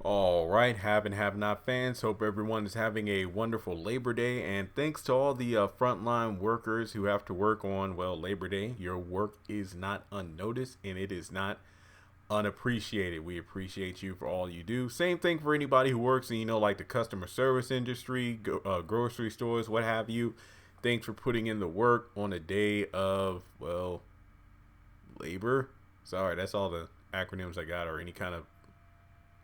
All right, have and have not fans. Hope everyone is having a wonderful Labor Day. And thanks to all the frontline workers who have to work on, well, Labor Day. Your work is not unnoticed and it is not unappreciated. We appreciate you for all you do. Same thing for anybody who works in, like the customer service industry, grocery stores, what have you. Thanks for putting in the work on a day of, well, labor. Sorry, that's all the acronyms I got or any kind of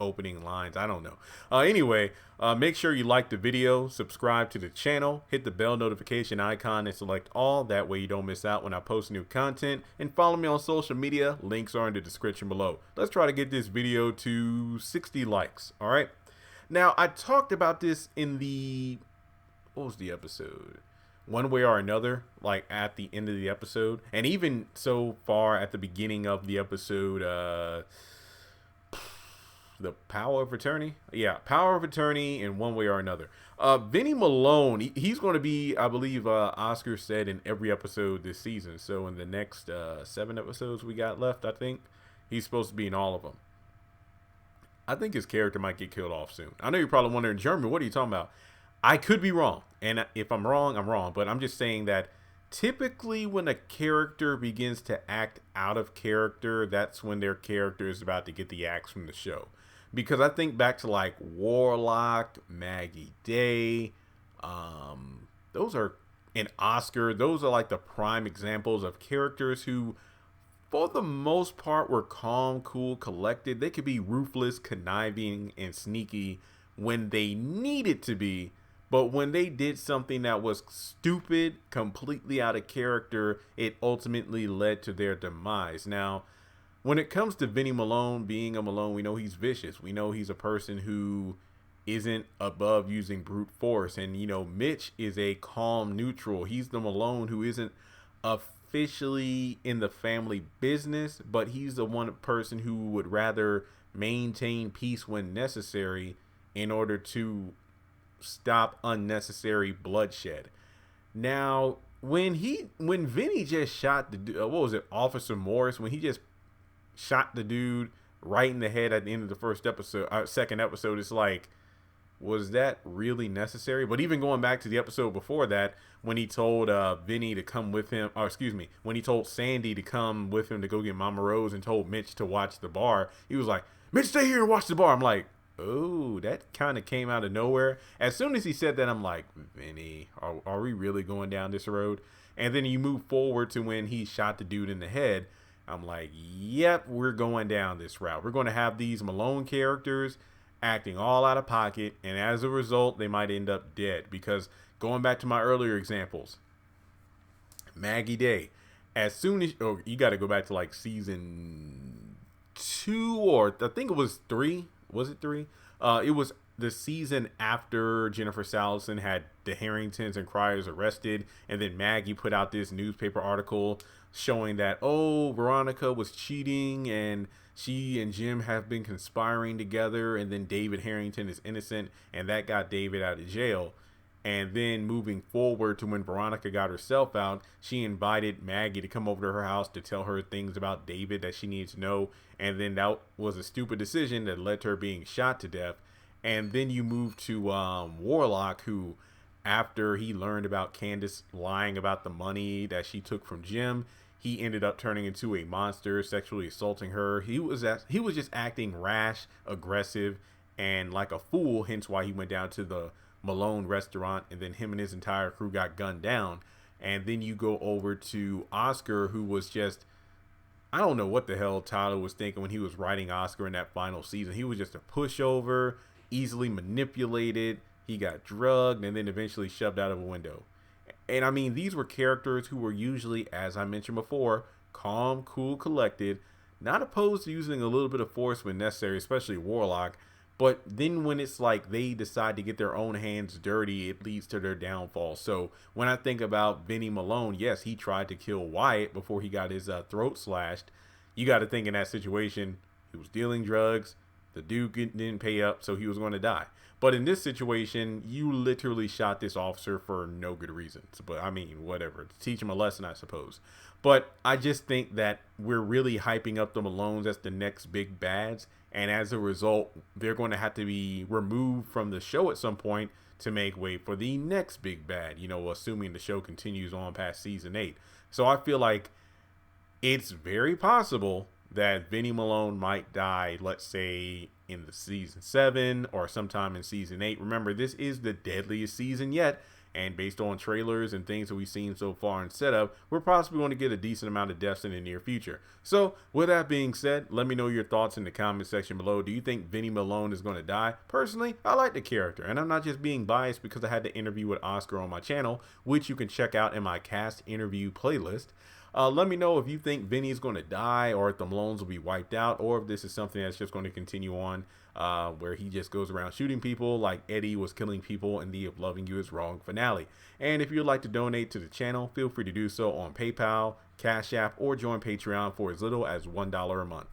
opening lines. I don't know. Anyway, make sure you like the video, subscribe to the channel, hit the bell notification icon and select all. That way you don't miss out when I post new content. And follow me on social media. Links are in the description below. Let's try to get this video to 60 likes. All right. Now, I talked about this in what was the episode? One way or another, like at the end of the episode. And even so far at the beginning of the episode, the power of attorney. Yeah, power of attorney in one way or another. Vinny Malone, he's going to be, I believe, Oscar said, in every episode this season. So in the next 7 episodes we got left, I think he's supposed to be in all of them. I think his character might get killed off soon. I know you're probably wondering, Jeremy, what are you talking about? I could be wrong, and if I'm wrong, I'm wrong. But I'm just saying that typically when a character begins to act out of character, that's when their character is about to get the axe from the show. Because I think back to like Warlock, Maggie Day, those are an Oscar. Those are like the prime examples of characters who, for the most part, were calm, cool, collected. They could be ruthless, conniving, and sneaky when they needed to be. But when they did something that was stupid, completely out of character, it ultimately led to their demise. Now, when it comes to Vinny Malone being a Malone, we know he's vicious. We know he's a person who isn't above using brute force. And, Mitch is a calm neutral. He's the Malone who isn't officially in the family business, but he's the one person who would rather maintain peace when necessary in order to stop unnecessary bloodshed. Now, when Vinny just shot what was it, Officer Morris, when he just shot the dude right in the head at the end of the second episode, it's like, was that really necessary? But even going back to the episode before that, when he told Vinny to come with him, or excuse me, when he told Sandy to come with him to go get Mama Rose and told Mitch to watch the bar, he was like, Mitch, stay here and watch the bar. I'm like, oh, that kind of came out of nowhere. As soon as he said that, I'm like, Vinny, are we really going down this road? And then you move forward to when he shot the dude in the head. I'm like, yep, we're going down this route. We're going to have these Malone characters acting all out of pocket, and as a result, they might end up dead. Because going back to my earlier examples, Maggie Day, as soon as you got to go back to like season 2, or I think it was 3. Was it 3? It was the season after Jennifer Salison had the Harringtons and Criers arrested, and then Maggie put out this newspaper article showing that, oh, Veronica was cheating and she and Jim have been conspiring together, and then David Harrington is innocent, and that got David out of jail. And then moving forward to when Veronica got herself out, she invited Maggie to come over to her house to tell her things about David that she needed to know. And then that was a stupid decision that led to her being shot to death. And then you move to Warlock, who, after he learned about Candace lying about the money that she took from Jim, he ended up turning into a monster, sexually assaulting her. He was just acting rash, aggressive, and like a fool, hence why he went down to the Malone restaurant, and then him and his entire crew got gunned down. And then you go over to Oscar, who was just, I don't know what the hell Tyler was thinking when he was writing Oscar in that final season. He was just a pushover, easily manipulated. He got drugged and then eventually shoved out of a window. And I mean, these were characters who were usually, as I mentioned before, calm, cool, collected, not opposed to using a little bit of force when necessary, especially Warlock. But then when it's like they decide to get their own hands dirty, it leads to their downfall. So when I think about Vinny Malone, yes, he tried to kill Wyatt before he got his throat slashed. You got to think in that situation, he was dealing drugs. The dude didn't pay up, so he was going to die. But in this situation, you literally shot this officer for no good reasons. But I mean, whatever. To teach him a lesson, I suppose. But I just think that we're really hyping up the Malones as the next big bads. And as a result, they're going to have to be removed from the show at some point to make way for the next big bad, assuming the show continues on past season 8. So I feel like it's very possible that Vinny Malone might die, let's say, in the season 7 or sometime in season 8. Remember, this is the deadliest season yet. And based on trailers and things that we've seen so far in setup, we're possibly going to get a decent amount of deaths in the near future. So with that being said, let me know your thoughts in the comment section below. Do you think Vinny Malone is going to die? Personally, I like the character, and I'm not just being biased because I had the interview with Oscar on my channel, which you can check out in my cast interview playlist. Let me know if you think Vinny is going to die, or if the Malones will be wiped out, or if this is something that's just going to continue on where he just goes around shooting people like Eddie was killing people in the If Loving You Is Wrong finale. And if you'd like to donate to the channel, feel free to do so on PayPal, Cash App, or join Patreon for as little as $1 a month.